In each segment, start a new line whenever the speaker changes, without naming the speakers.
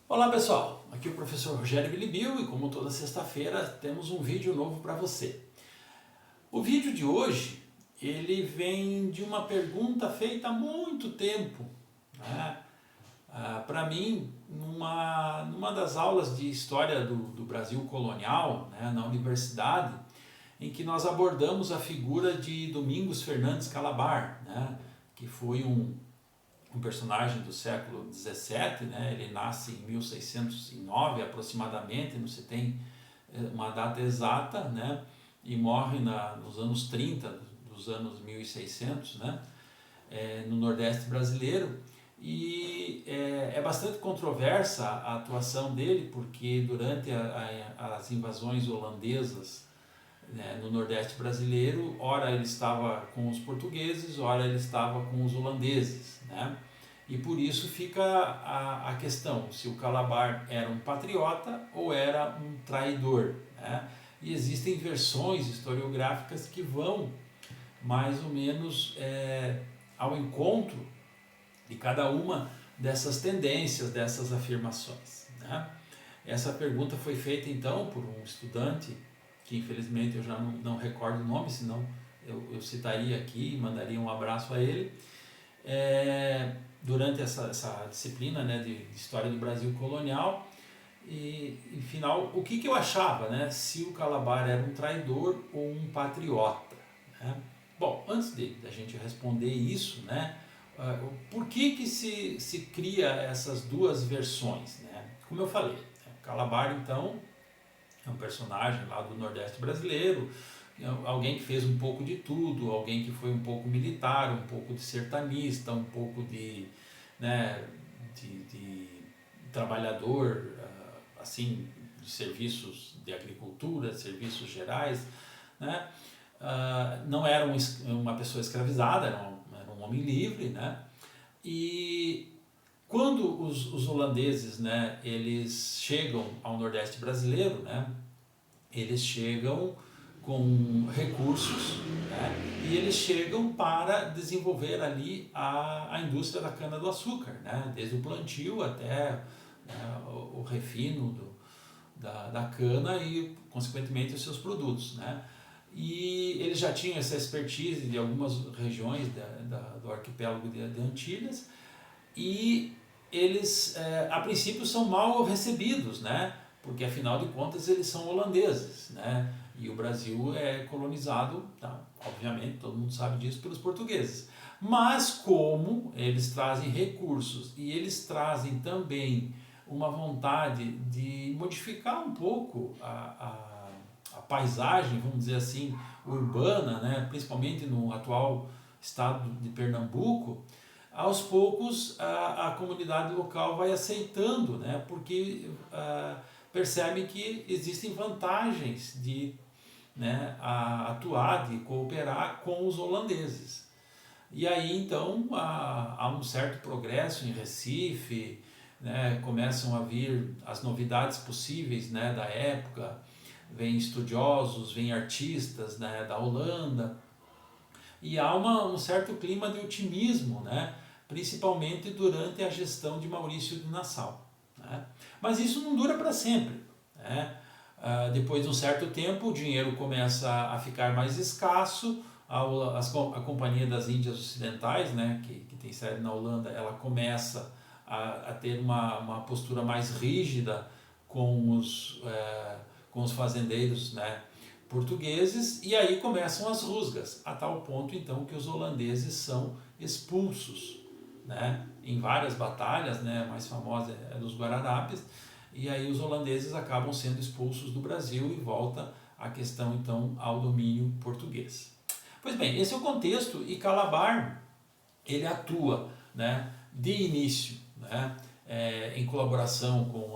Olá pessoal, aqui é o professor Rogério Bilibil e como toda sexta-feira temos um vídeo novo para você. O vídeo de hoje ele vem de uma pergunta feita há muito tempo, né? Para mim, numa das aulas de História do Brasil colonial, né, na universidade, em que nós abordamos a figura de Domingos Fernandes Calabar, né, que foi um personagem do século XVII, né? Ele nasce em 1609 aproximadamente, não se tem uma data exata, né? E morre nos anos 30 dos anos 1600, né? No Nordeste brasileiro. E é bastante controversa a atuação dele, porque durante as invasões holandesas, né, no Nordeste brasileiro, ora ele estava com os portugueses, ora ele estava com os holandeses, né? E por isso fica a questão se o Calabar era um patriota ou era um traidor, né? E existem versões historiográficas que vão mais ou menos ao encontro de cada uma dessas tendências, dessas afirmações, né? Essa pergunta foi feita então por um estudante que infelizmente eu já não recordo o nome, senão eu citaria aqui e mandaria um abraço a ele, durante essa disciplina, né, de História do Brasil Colonial. E, em final, o que eu achava, né, se o Calabar era um traidor ou um patriota, né? Bom, antes da gente responder isso, né, por que se cria essas duas versões, né? Como eu falei, Calabar então é um personagem lá do Nordeste brasileiro, alguém que fez um pouco de tudo, alguém que foi um pouco militar, um pouco de sertanista, um pouco de, né, de trabalhador, assim, de serviços de agricultura, serviços gerais, né? Não era uma pessoa escravizada, era um homem livre, né? E quando os holandeses, né, eles chegam ao Nordeste brasileiro, né, eles chegam com recursos, né, e eles chegam para desenvolver ali a indústria da cana-do-açúcar, né, desde o plantio até, né, o refino da cana e, consequentemente, os seus produtos, né. E eles já tinham essa expertise de algumas regiões do arquipélago de Antilhas, e eles, a princípio, são mal recebidos, né? Porque afinal de contas eles são holandeses, né? E o Brasil é colonizado, tá? Obviamente, todo mundo sabe disso, pelos portugueses. Mas como eles trazem recursos e eles trazem também uma vontade de modificar um pouco a paisagem, vamos dizer assim, urbana, né? Principalmente no atual estado de Pernambuco, aos poucos a comunidade local vai aceitando, né? Porque percebe que existem vantagens de, né, atuar, de cooperar com os holandeses. E aí então há um certo progresso em Recife, né? Começam a vir as novidades possíveis, né, da época, vêm estudiosos, vêm artistas, né, da Holanda, e há um certo clima de otimismo, né? Principalmente durante a gestão de Maurício de Nassau, né? Mas isso não dura para sempre, né? Depois de um certo tempo, o dinheiro começa a ficar mais escasso, a Companhia das Índias Ocidentais, né, que tem sede na Holanda, ela começa a ter uma postura mais rígida com os fazendeiros, né, portugueses, e aí começam as rusgas, a tal ponto então que os holandeses são expulsos, né, em várias batalhas, né, a mais famosa é dos Guararapes, e aí os holandeses acabam sendo expulsos do Brasil e volta a questão então ao domínio português. Pois bem, esse é o contexto, e Calabar ele atua, né, de início, né, em colaboração com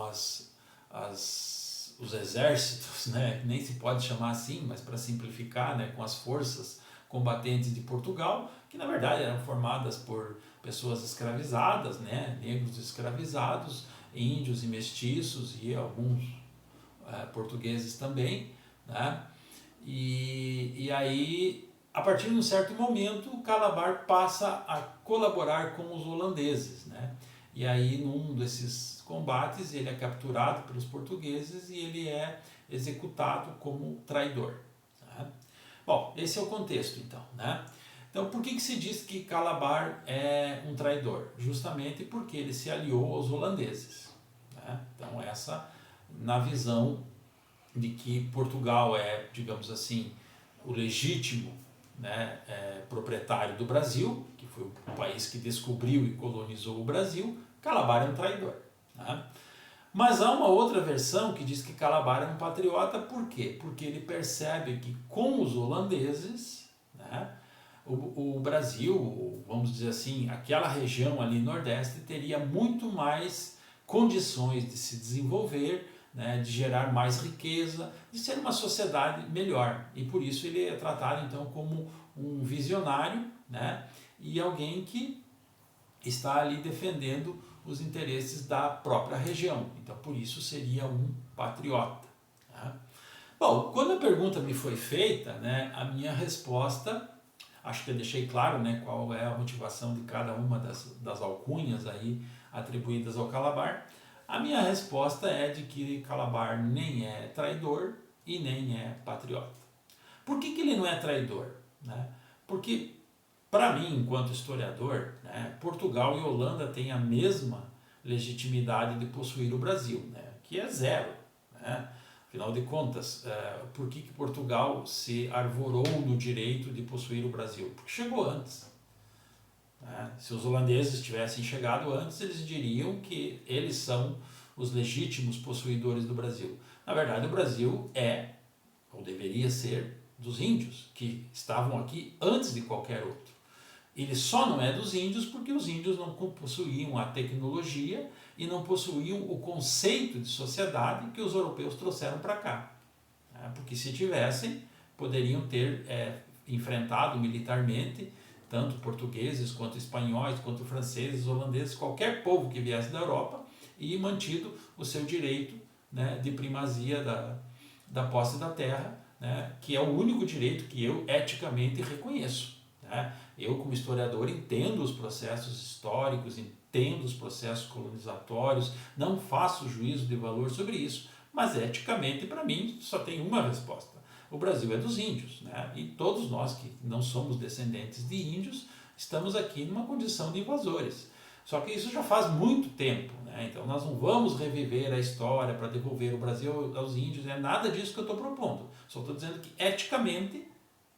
os exércitos, né, nem se pode chamar assim, mas para simplificar, né, com as forças combatentes de Portugal, que na verdade eram formadas por pessoas escravizadas, né, negros escravizados, índios e mestiços e alguns portugueses também, né? E aí, a partir de um certo momento, Calabar passa a colaborar com os holandeses, né? e aí num desses combates ele é capturado pelos portugueses e ele é executado como traidor. Né? Bom, esse é o contexto então, né? Então, por que se diz que Calabar é um traidor? Justamente porque ele se aliou aos holandeses. Né? Então, essa, na visão de que Portugal é, digamos assim, o legítimo, né, proprietário do Brasil, que foi o país que descobriu e colonizou o Brasil, Calabar é um traidor. Né? Mas há uma outra versão que diz que Calabar é um patriota, por quê? Porque ele percebe que com os holandeses, né, o Brasil, vamos dizer assim, aquela região ali nordeste teria muito mais condições de se desenvolver, né, de gerar mais riqueza, de ser uma sociedade melhor. E por isso ele é tratado então como um visionário, né, e alguém que está ali defendendo os interesses da própria região. Então por isso seria um patriota. Né? Bom, quando a pergunta me foi feita, né, a minha resposta, acho que eu deixei claro, né, qual é a motivação de cada uma das alcunhas aí atribuídas ao Calabar. A minha resposta é de que Calabar nem é traidor e nem é patriota. Por que ele não é traidor? Né? Porque, para mim, enquanto historiador, né, Portugal e Holanda têm a mesma legitimidade de possuir o Brasil, né, que é zero. Né? Afinal de contas, por que Portugal se arvorou no direito de possuir o Brasil? Porque chegou antes. Né? Se os holandeses tivessem chegado antes, eles diriam que eles são os legítimos possuidores do Brasil. Na verdade, o Brasil é, ou deveria ser, dos índios, que estavam aqui antes de qualquer outro. Ele só não é dos índios porque os índios não possuíam a tecnologia e não possuíam o conceito de sociedade que os europeus trouxeram para cá. Porque se tivessem, poderiam ter enfrentado militarmente tanto portugueses, quanto espanhóis, quanto franceses, holandeses, qualquer povo que viesse da Europa e mantido o seu direito, né, de primazia da posse da terra, né, que é o único direito que eu eticamente reconheço. Né? Eu, como historiador, entendo os processos históricos, entendo os processos colonizatórios, não faço juízo de valor sobre isso, mas eticamente, para mim, só tem uma resposta. O Brasil é dos índios, né? E todos nós que não somos descendentes de índios estamos aqui numa condição de invasores. Só que isso já faz muito tempo, né? Então nós não vamos reviver a história para devolver o Brasil aos índios, é nada disso que eu estou propondo. Só estou dizendo que eticamente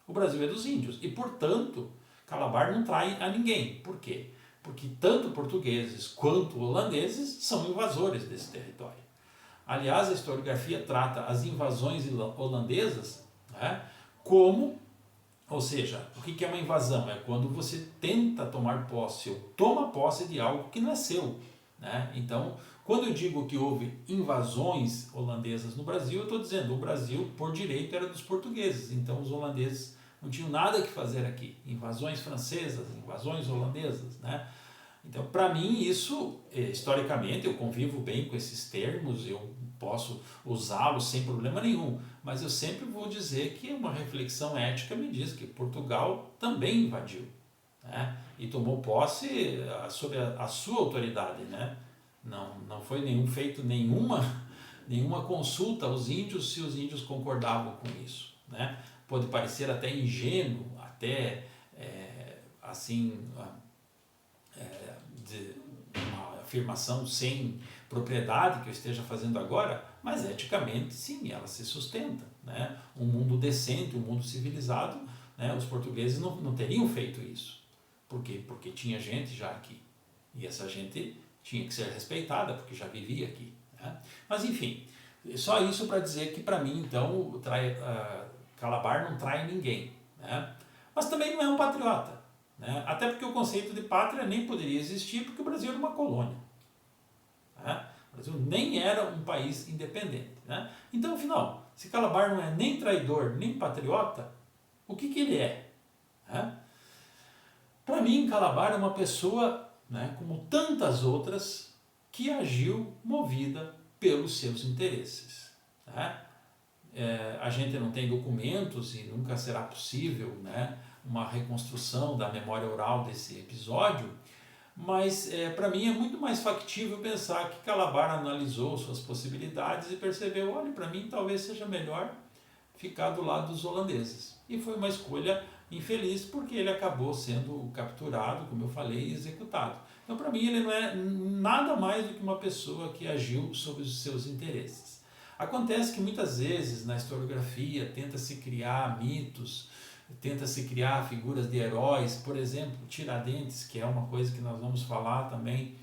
o Brasil é dos índios e, portanto, Calabar não trai a ninguém. Por quê? Porque tanto portugueses quanto holandeses são invasores desse território. Aliás, a historiografia trata as invasões holandesas, né, como, ou seja, o que é uma invasão? É quando você tenta tomar posse ou toma posse de algo que não é seu. Né? Então, quando eu digo que houve invasões holandesas no Brasil, eu estou dizendo que o Brasil, por direito, era dos portugueses. Então, os holandeses não tinham nada que fazer aqui. Invasões francesas, invasões holandesas, né? Então, para mim, isso, historicamente, eu convivo bem com esses termos, eu posso usá-los sem problema nenhum, mas eu sempre vou dizer que uma reflexão ética me diz que Portugal também invadiu, né? E tomou posse sob a sua autoridade, né? Não foi feito nenhuma consulta aos índios se os índios concordavam com isso, né? Pode parecer até ingênuo, até assim, de uma afirmação sem propriedade que eu esteja fazendo agora, mas eticamente sim, ela se sustenta. Né? Um mundo decente, um mundo civilizado, né? Os portugueses não teriam feito isso. Por quê? Porque tinha gente já aqui. E essa gente tinha que ser respeitada, porque já vivia aqui. Né? Mas enfim, só isso para dizer que para mim, então, Calabar não trai ninguém. Né? Mas também não é um patriota. Né? Até porque o conceito de pátria nem poderia existir, porque o Brasil era uma colônia. Né? O Brasil nem era um país independente. Né? Então, afinal, se Calabar não é nem traidor, nem patriota, o que ele é? Né? Para mim, Calabar é uma pessoa, né, como tantas outras, que agiu movida pelos seus interesses. Né? A gente não tem documentos e nunca será possível, né, uma reconstrução da memória oral desse episódio, Mas para mim é muito mais factível pensar que Calabar analisou suas possibilidades e percebeu, olha, para mim talvez seja melhor ficar do lado dos holandeses. E foi uma escolha infeliz porque ele acabou sendo capturado, como eu falei, e executado. Então, para mim, ele não é nada mais do que uma pessoa que agiu sob os seus interesses. Acontece que muitas vezes na historiografia tenta-se criar mitos, tenta-se criar figuras de heróis, por exemplo, Tiradentes, que é uma coisa que nós vamos falar também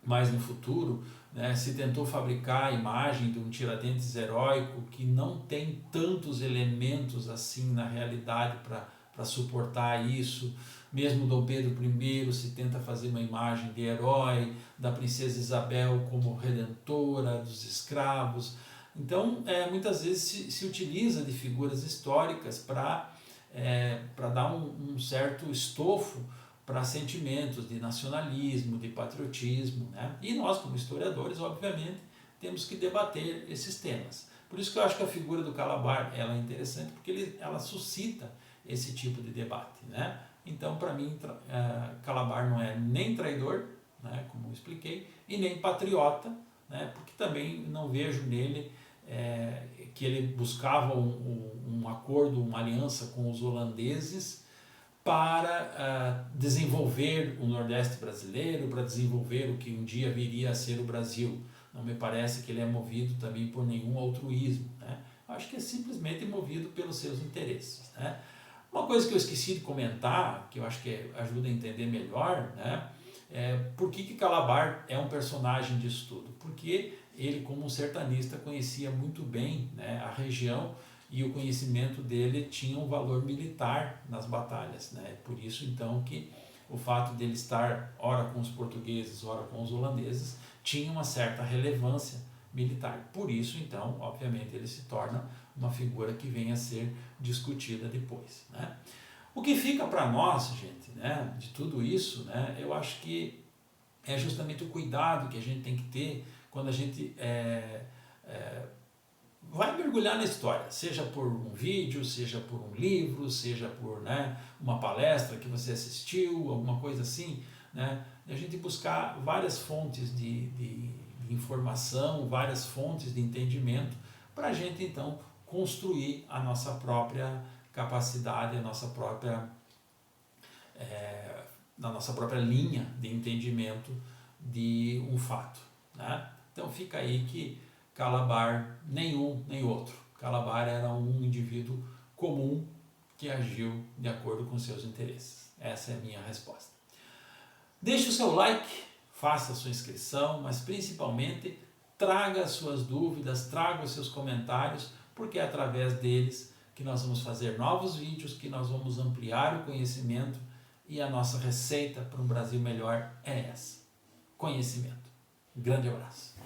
mais no futuro, né? Se tentou fabricar a imagem de um Tiradentes heróico que não tem tantos elementos assim na realidade para suportar isso. Mesmo Dom Pedro I se tenta fazer uma imagem de herói, da princesa Isabel como redentora dos escravos. Então, muitas vezes se utiliza de figuras históricas para dar um certo estofo para sentimentos de nacionalismo, de patriotismo, né? E nós, como historiadores, obviamente, temos que debater esses temas. Por isso que eu acho que a figura do Calabar ela é interessante, porque ela suscita esse tipo de debate, né? Então, para mim, Calabar não é nem traidor, né, como eu expliquei, e nem patriota, né, porque também não vejo nele que ele buscava um acordo, uma aliança com os holandeses para desenvolver o Nordeste brasileiro, para desenvolver o que um dia viria a ser o Brasil. Não me parece que ele é movido também por nenhum altruísmo, né? Acho que é simplesmente movido pelos seus interesses, né? Uma coisa que eu esqueci de comentar, que eu acho que ajuda a entender melhor, né? Por que Calabar é um personagem disso tudo? Porque ele, como um sertanista, conhecia muito bem, né, a região, e o conhecimento dele tinha um valor militar nas batalhas, né? Por isso então que o fato dele estar ora com os portugueses, ora com os holandeses, tinha uma certa relevância militar. Por isso então, obviamente, ele se torna uma figura que vem a ser discutida depois, né? O que fica para nós, gente, né, de tudo isso, né, eu acho que é justamente o cuidado que a gente tem que ter quando a gente vai mergulhar na história, seja por um vídeo, seja por um livro, seja por, né, uma palestra que você assistiu, alguma coisa assim, né, a gente buscar várias fontes de informação, várias fontes de entendimento, para a gente então construir a nossa própria capacidade, na nossa própria linha de entendimento de um fato, né? Então fica aí que Calabar, nenhum nem outro. Calabar era um indivíduo comum que agiu de acordo com seus interesses. Essa é a minha resposta. Deixe o seu like, faça a sua inscrição, mas principalmente traga as suas dúvidas, traga os seus comentários, porque é através deles que nós vamos fazer novos vídeos, que nós vamos ampliar o conhecimento, e a nossa receita para um Brasil melhor é essa: conhecimento. Grande abraço.